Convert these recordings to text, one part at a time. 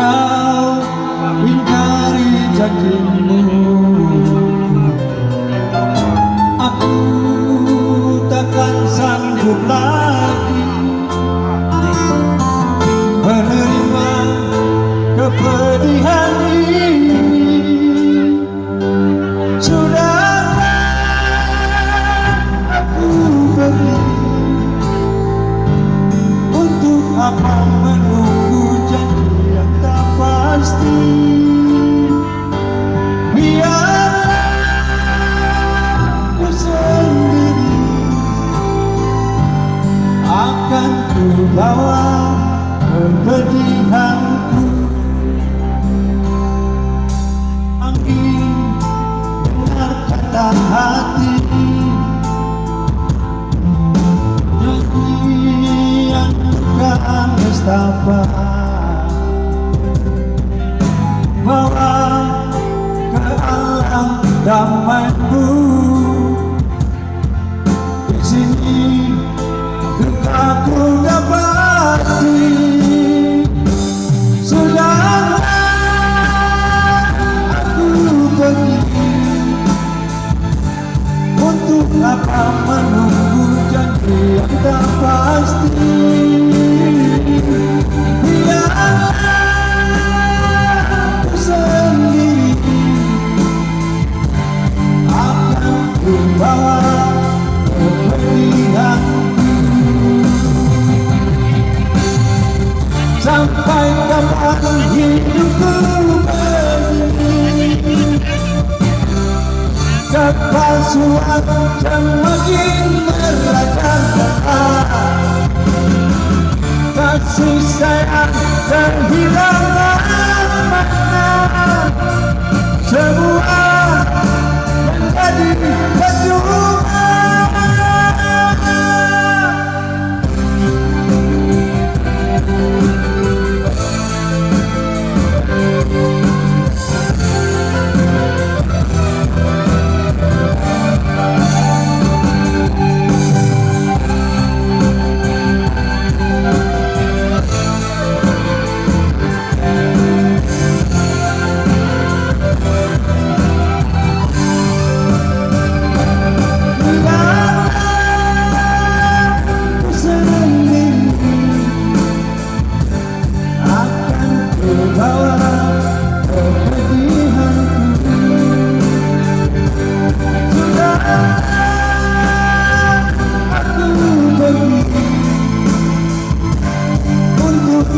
kau ingkari janjimu. Aku takkan sanggup lagi menerima kepedihan ini. Sudahlah aku pergi, untuk apa menunggu janji yang tak pasti. Biarlah aku sendiri akan ku bawa kepedihanku. Angin dengar kata hati, nyanyian bukan nestapa. Bawa ke alam damaiku, di sini dukaku dapati. Sudahlah aku pergi, untuk apa menunggu janji yang tak pasti. Biarlah aku sendiri akan ku bawa kepedihanku. Sampai kapan hidupku begini, kepalsuan semakin merajalela. Kasih sayang terhilang mana, semua menjadi percuma.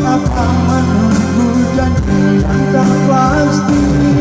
Apa menunggu janji yang tak pasti.